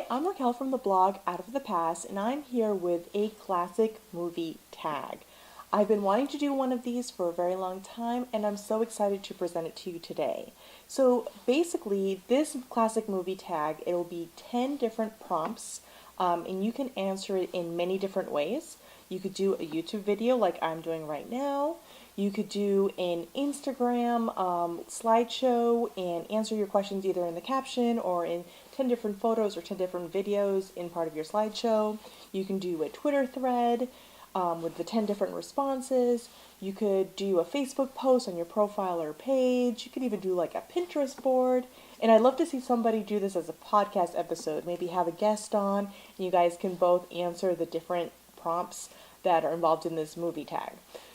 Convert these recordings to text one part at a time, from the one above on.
Hi, I'm Raquel from the blog Out of the Past, and I'm here with a classic movie tag. I've been wanting to do one of these for a very long time, and I'm so excited to present it to you today. So basically, this classic movie tag, it'll be 10 different prompts, and you can answer it in many different ways. You could do a YouTube video like I'm doing right now. You could do an Instagram slideshow and answer your questions either in the caption or in 10 different photos or 10 different videos in part of your slideshow. You can do a Twitter thread with the 10 different responses. You could do a Facebook post on your profile or page. You could even do like a Pinterest board. And I'd love to see somebody do this as a podcast episode. Maybe have a guest on, and you guys can both answer the different prompts that are involved in this movie tag.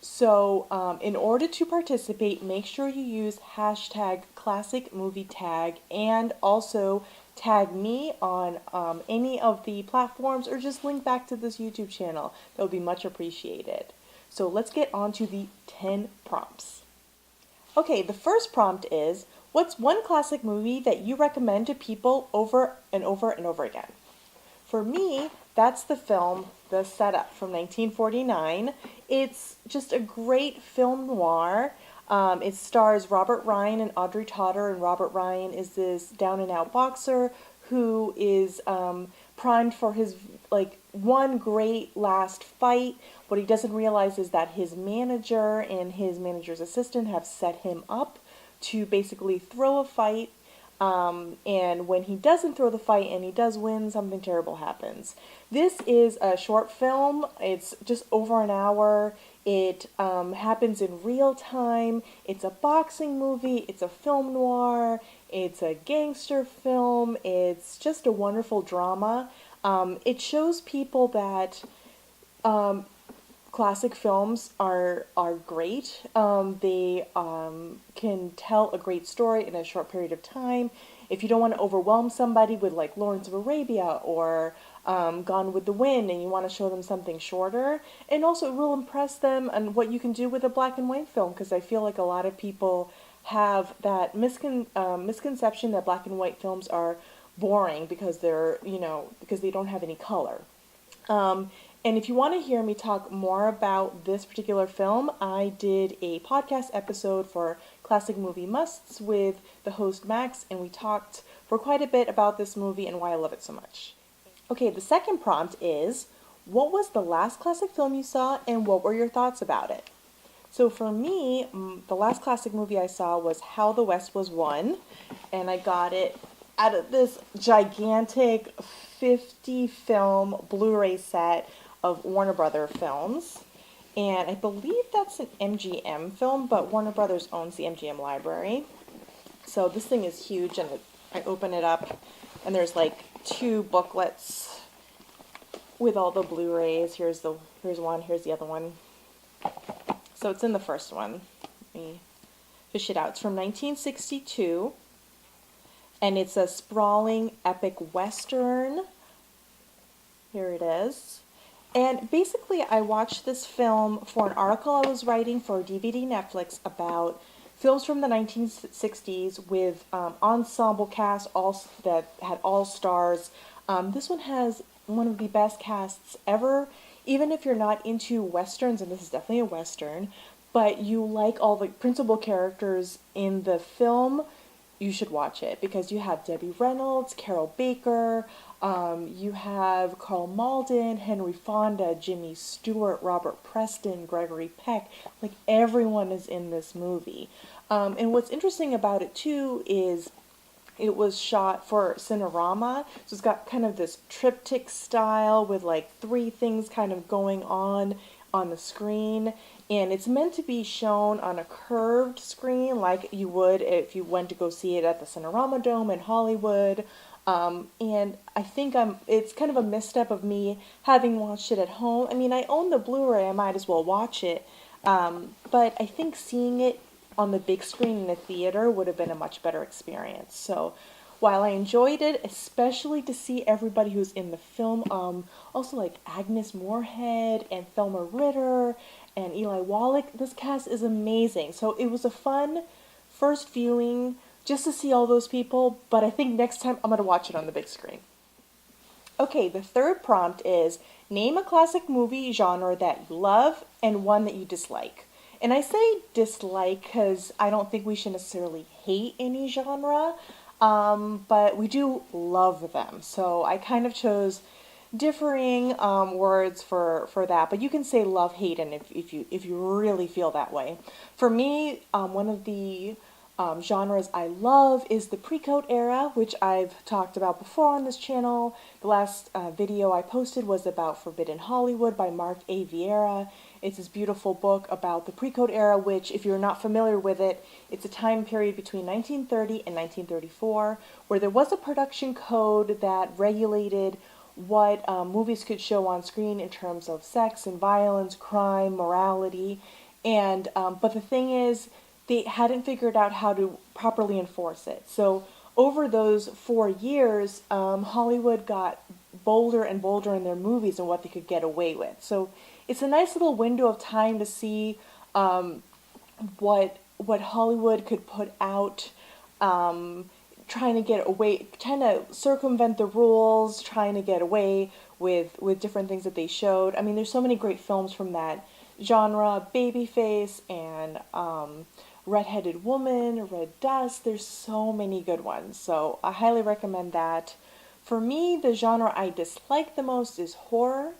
So in order to participate, make sure you use hashtag classic movie tag and also tag me on any of the platforms or just link back to this YouTube channel. That would be much appreciated. So let's get on to the 10 prompts. Okay, the first prompt is, what's one classic movie that you recommend to people over and over and over again? For me, that's the film The Setup from 1949. It's just a great film noir. It stars Robert Ryan and Audrey Totter, and Robert Ryan is this down-and-out boxer who is primed for his one great last fight. What he doesn't realize is that his manager and his manager's assistant have set him up to basically throw a fight. And when he doesn't throw the fight and he does win, something terrible happens. This is a short film. It's just over an hour. It happens in real time. It's a boxing movie. It's a film noir. It's a gangster film. It's just a wonderful drama. It shows people that classic films are great. They can tell a great story in a short period of time. If you don't want to overwhelm somebody with like Lawrence of Arabia or Gone with the Wind, and you want to show them something shorter, and also it will impress them on what you can do with a black and white film, because I feel like a lot of people have that misconception that black and white films are boring because because they don't have any color. And if you want to hear me talk more about this particular film, I did a podcast episode for Classic Movie Musts with the host Max, and we talked for quite a bit about this movie and why I love it so much. Okay, the second prompt is, what was the last classic film you saw and what were your thoughts about it? So for me, the last classic movie I saw was How the West Was Won, and I got it out of this gigantic 50-film Blu-ray set of Warner Brothers films, and I believe that's an MGM film, but Warner Brothers owns the MGM library. So this thing is huge, and I open it up, and there's like 2 booklets with all the Blu-rays. Here's one, here's the other one. So it's in the first one. Let me fish it out. It's from 1962, and it's a sprawling epic western. Here it is. And basically, I watched this film for an article I was writing for DVD Netflix about films from the 1960s with ensemble cast that had all stars. This one has one of the best casts ever. Even if you're not into westerns, and this is definitely a western, but you like all the principal characters in the film, you should watch it, because you have Debbie Reynolds, Carol Baker, you have Carl Malden, Henry Fonda, Jimmy Stewart, Robert Preston, Gregory Peck. Like, everyone is in this movie. And what's interesting about it too is it was shot for Cinerama, so it's got kind of this triptych style with like 3 things kind of going on the screen, and it's meant to be shown on a curved screen like you would if you went to go see it at the Cinerama Dome in Hollywood. And I think it's kind of a misstep of me having watched it at home. I mean, I own the Blu-ray, I might as well watch it, but I think seeing it on the big screen in a theater would have been a much better experience. So while I enjoyed it, especially to see everybody who's in the film, also like Agnes Moorehead and Thelma Ritter and Eli Wallach, this cast is amazing. So it was a fun first viewing just to see all those people, but I think next time I'm going to watch it on the big screen. Okay, the third prompt is name a classic movie genre that you love and one that you dislike. And I say dislike because I don't think we should necessarily hate any genre, but we do love them. So I kind of chose differing words for that. But you can say love, hate, and if you really feel that way. For me, one of the genres I love is the pre-code era, which I've talked about before on this channel. The last video I posted was about Forbidden Hollywood by Mark A. Vieira. It's this beautiful book about the pre-code era, which, if you're not familiar with it, it's a time period between 1930 and 1934, where there was a production code that regulated what movies could show on screen in terms of sex and violence, crime, morality, and but the thing is, they hadn't figured out how to properly enforce it. So over those 4 years, Hollywood got bolder and bolder in their movies and what they could get away with. So it's a nice little window of time to see what Hollywood could put out, trying to get away, trying to circumvent the rules, trying to get away with different things that they showed. I mean, there's so many great films from that genre, Babyface and Red-Headed Woman, Red Dust. There's so many good ones, so I highly recommend that. For me, the genre I dislike the most is horror,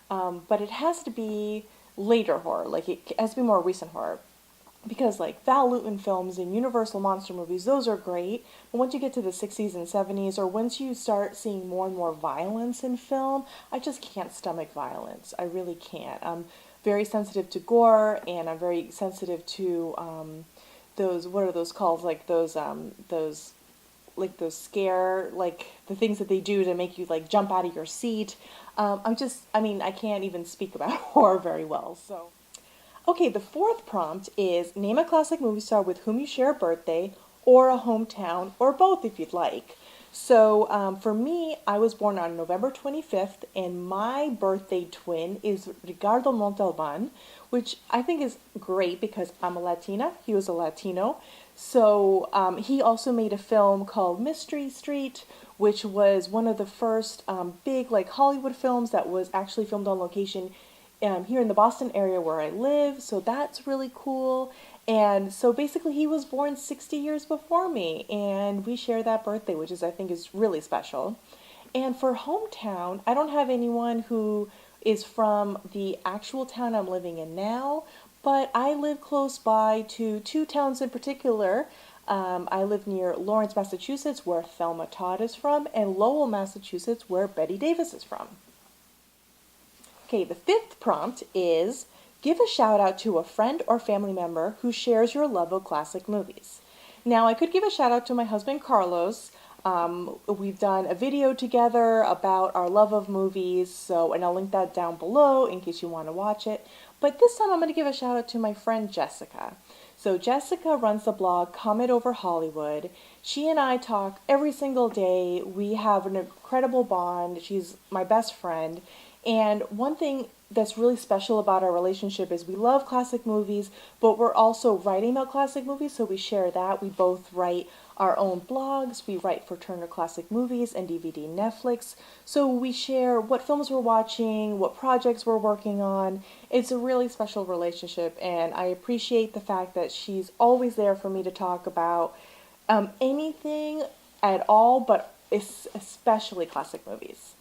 but it has to be later horror, like it has to be more recent horror. Because like Val Lewton films and Universal monster movies, those are great, but once you get to the 60s and 70s, or once you start seeing more and more violence in film, I just can't stomach violence. I really can't. I'm very sensitive to gore, and I'm very sensitive to those, what are those called, like those like those scare, like the things that they do to make you like jump out of your seat. I mean, I can't even speak about horror very well, so. Okay, the fourth prompt is name a classic movie star with whom you share a birthday, or a hometown, or both if you'd like. So for me, I was born on November 25th, and my birthday twin is Ricardo Montalban, which I think is great because I'm a Latina, he was a Latino. So he also made a film called Mystery Street, which was one of the first big like Hollywood films that was actually filmed on location here in the Boston area where I live, so that's really cool. And so basically he was born 60 years before me, and we share that birthday, which is I think is really special. And for hometown, I don't have anyone who is from the actual town I'm living in now, but I live close by to two towns in particular. I live near Lawrence, Massachusetts, where Thelma Todd is from, and Lowell, Massachusetts, where Betty Davis is from. Okay, the fifth prompt is give a shout out to a friend or family member who shares your love of classic movies. Now, I could give a shout out to my husband Carlos. We've done a video together about our love of movies, so, and I'll link that down below in case you want to watch it. But this time I'm going to give a shout out to my friend Jessica. So Jessica runs the blog Comment Over Hollywood. She and I talk every single day. We have an incredible bond. She's my best friend. And one thing that's really special about our relationship is we love classic movies, but we're also writing about classic movies, so we share that. We both write our own blogs. We write for Turner Classic Movies and DVD Netflix. So we share what films we're watching, what projects we're working on. It's a really special relationship, and I appreciate the fact that she's always there for me to talk about anything at all, but especially classic movies.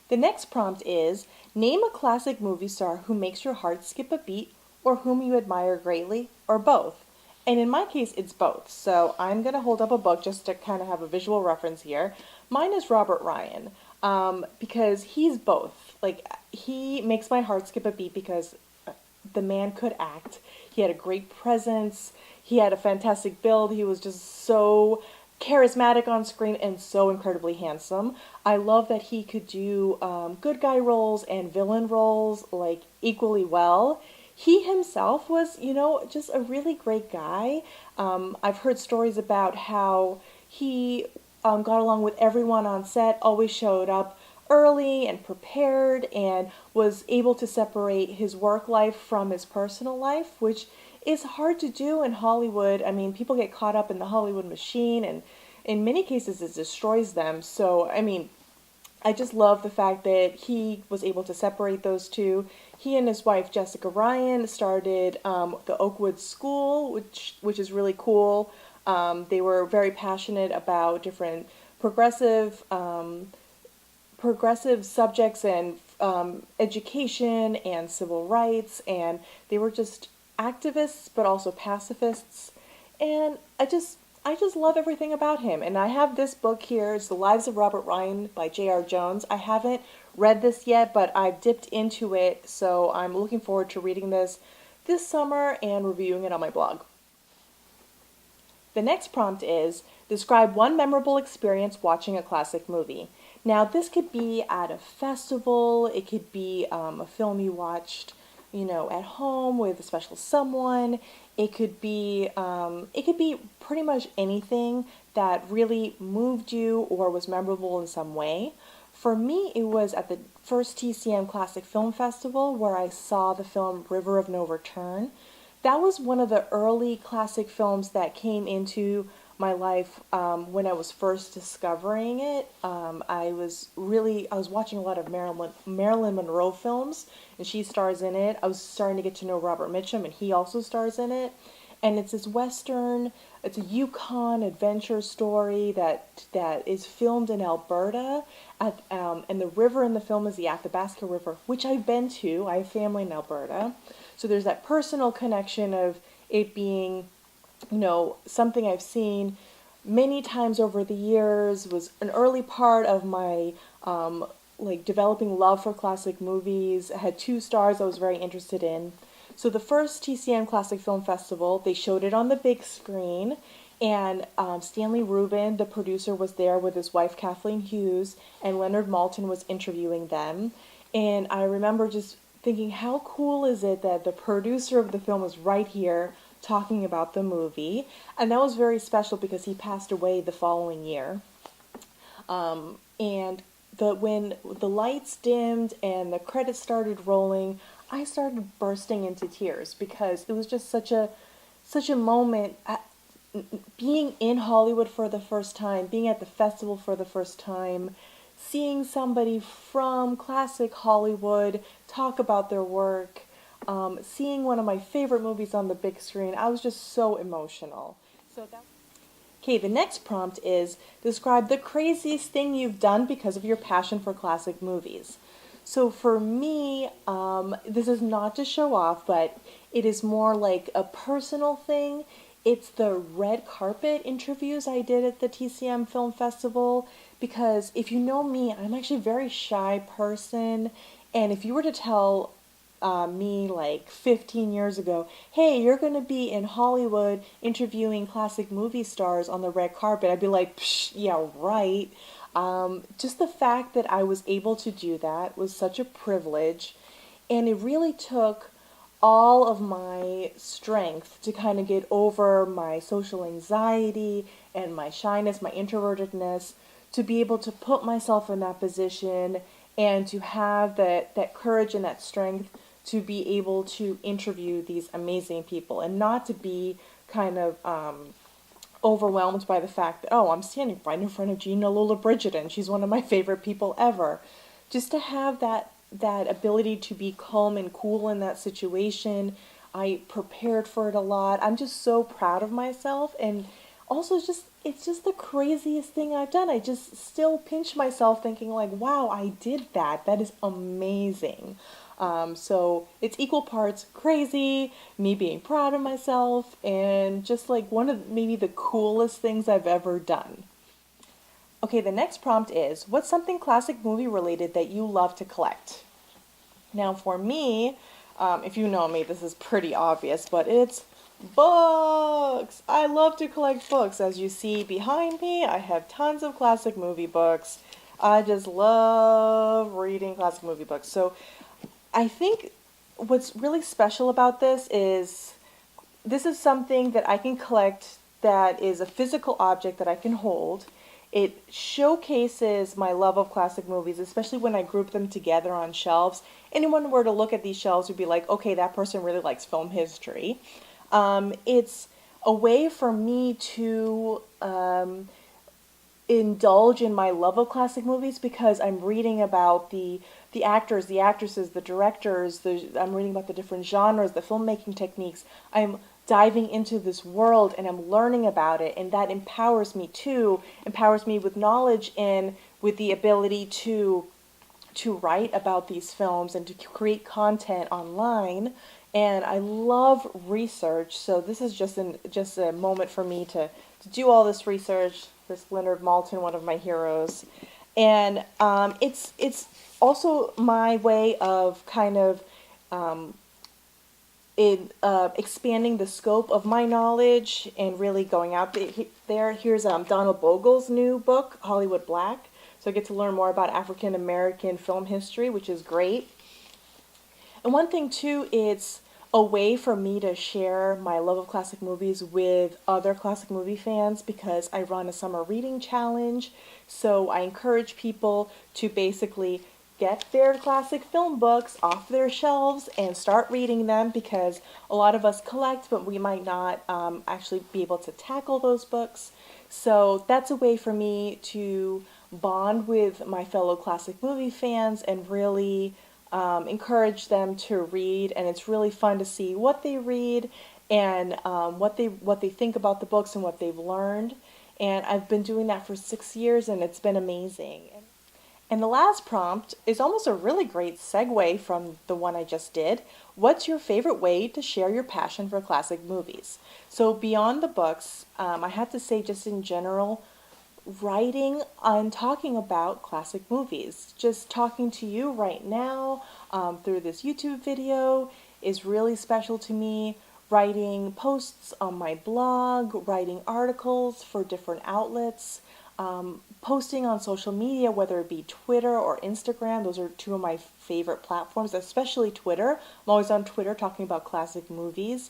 The next prompt is, name a classic movie star who makes your heart skip a beat, or whom you admire greatly, or both. And in my case, it's both. So I'm going to hold up a book just to kind of have a visual reference here. Mine is Robert Ryan, because he's both. Like, he makes my heart skip a beat because the man could act. He had a great presence. He had a fantastic build. He was just so charismatic on screen and so incredibly handsome. I love that he could do good guy roles and villain roles like equally well. He himself was, you know, just a really great guy. I've heard stories about how he got along with everyone on set, always showed up early and prepared, and was able to separate his work life from his personal life, which is hard to do in Hollywood. I mean, people get caught up in the Hollywood machine, and in many cases it destroys them. So, I mean, I just love the fact that he was able to separate those two. He and his wife Jessica Ryan started the Oakwood School, which is really cool. They were very passionate about different progressive progressive subjects and education and civil rights, and they were just activists but also pacifists. And I just love everything about him. And I have this book here. It's The Lives of Robert Ryan by J.R. Jones. I haven't read this yet, but I've dipped into it, so I'm looking forward to reading this summer and reviewing it on my blog. The next prompt is describe one memorable experience watching a classic movie. Now, this could be at a festival, it could be a film you watched, at home with a special someone. It could be pretty much anything that really moved you or was memorable in some way. For me, it was at the first TCM Classic Film Festival where I saw the film River of No Return. That was one of the early classic films that came into my life when I was first discovering it. I was watching a lot of Marilyn Monroe films, and she stars in it. I was starting to get to know Robert Mitchum, and he also stars in it. And it's this Western, it's a Yukon adventure story that is filmed in Alberta. And the river in the film is the Athabasca River, which I've been to. I have family in Alberta. So there's that personal connection of it being, something I've seen many times over the years, was an early part of my developing love for classic movies. I had two stars I was very interested in. So the first TCM Classic Film Festival, they showed it on the big screen, and Stanley Rubin, the producer, was there with his wife Kathleen Hughes, and Leonard Maltin was interviewing them. And I remember just thinking, how cool is it that the producer of the film was right here talking about the movie? And that was very special because he passed away the following year. And when the lights dimmed and the credits started rolling, I started bursting into tears because it was just such a moment. Being in Hollywood for the first time, being at the festival for the first time, seeing somebody from classic Hollywood talk about their work, seeing one of my favorite movies on the big screen, I was just so emotional. Okay, the next prompt is describe the craziest thing you've done because of your passion for classic movies. So for me, this is not to show off, but it is more like a personal thing. It's the red carpet interviews I did at the TCM Film Festival, because if you know me, I'm actually a very shy person, and if you were to tell me like 15 years ago, hey, you're going to be in Hollywood interviewing classic movie stars on the red carpet, I'd be like, psh, yeah, right. Just the fact that I was able to do that was such a privilege, and it really took all of my strength to kind of get over my social anxiety and my shyness, my introvertedness, to be able to put myself in that position and to have that courage and that strength to be able to interview these amazing people and not to be kind of overwhelmed by the fact that, oh, I'm standing right in front of Gina Lollobrigida and she's one of my favorite people ever. Just to have that ability to be calm and cool in that situation. I prepared for it a lot. I'm just so proud of myself, and also it's just the craziest thing I've done. I just still pinch myself thinking like, wow, I did that. That is amazing. So it's equal parts crazy, me being proud of myself, and just like one of maybe the coolest things I've ever done. Okay, the next prompt is, what's something classic movie related that you love to collect? Now for me, if you know me, this is pretty obvious, but it's books! I love to collect books. As you see behind me, I have tons of classic movie books. I just love reading classic movie books. So I think what's really special about this is something that I can collect that is a physical object that I can hold. It showcases my love of classic movies, especially when I group them together on shelves. Anyone were to look at these shelves would be like, okay, that person really likes film history. It's a way for me to indulge in my love of classic movies because I'm reading about the actors, the actresses, the directors. I'm reading about the different genres, the filmmaking techniques. I'm diving into this world and I'm learning about it, and that empowers me too. Empowers me with knowledge and with the ability to write about these films and to create content online. And I love research, so this is just a moment for me to do all this research. This Leonard Maltin, one of my heroes, and it's also my way of kind of expanding the scope of my knowledge and really going out there. Here's Donald Bogle's new book, Hollywood Black. So I get to learn more about African American film history, which is great. And one thing too, it's a way for me to share my love of classic movies with other classic movie fans because I run a summer reading challenge. So I encourage people to basically get their classic film books off their shelves and start reading them because a lot of us collect, but we might not actually be able to tackle those books. So that's a way for me to bond with my fellow classic movie fans and really encourage them to read. And it's really fun to see what they read and what they think about the books and what they've learned. And I've been doing that for 6 years, and it's been amazing. And the last prompt is almost a really great segue from the one I just did. What's your favorite way to share your passion for classic movies? So beyond the books, I have to say just in general, writing and talking about classic movies. Just talking to you right now through this YouTube video is really special to me. Writing posts on my blog, writing articles for different outlets, posting on social media, whether it be Twitter or Instagram. Those are two of my favorite platforms, especially Twitter. I'm always on Twitter talking about classic movies.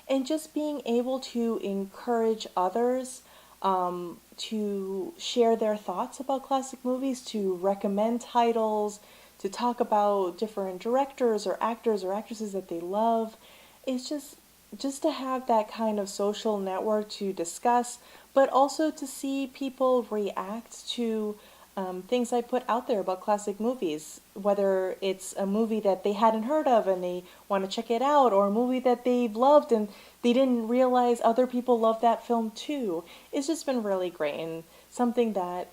And just being able to encourage others to share their thoughts about classic movies, to recommend titles, to talk about different directors or actors or actresses that they love. It's just to have that kind of social network to discuss, but also to see people react to things I put out there about classic movies, whether it's a movie that they hadn't heard of and they want to check it out, or a movie that they've loved and they didn't realize other people love that film too. It's just been really great and something that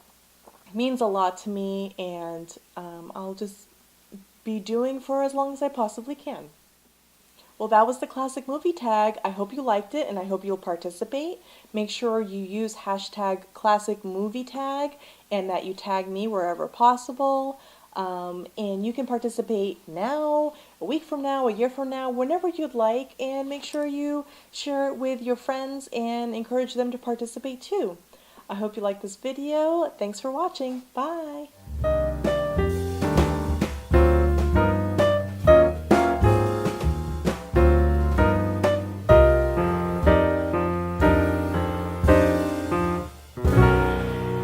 means a lot to me, and I'll just be doing for as long as I possibly can. Well, that was the classic movie tag. I hope you liked it and I hope you'll participate. Make sure you use hashtag classic movie tag and that you tag me wherever possible. And you can participate now, a week from now, a year from now, whenever you'd like, and make sure you share it with your friends and encourage them to participate too. I hope you like this video. Thanks for watching. Bye.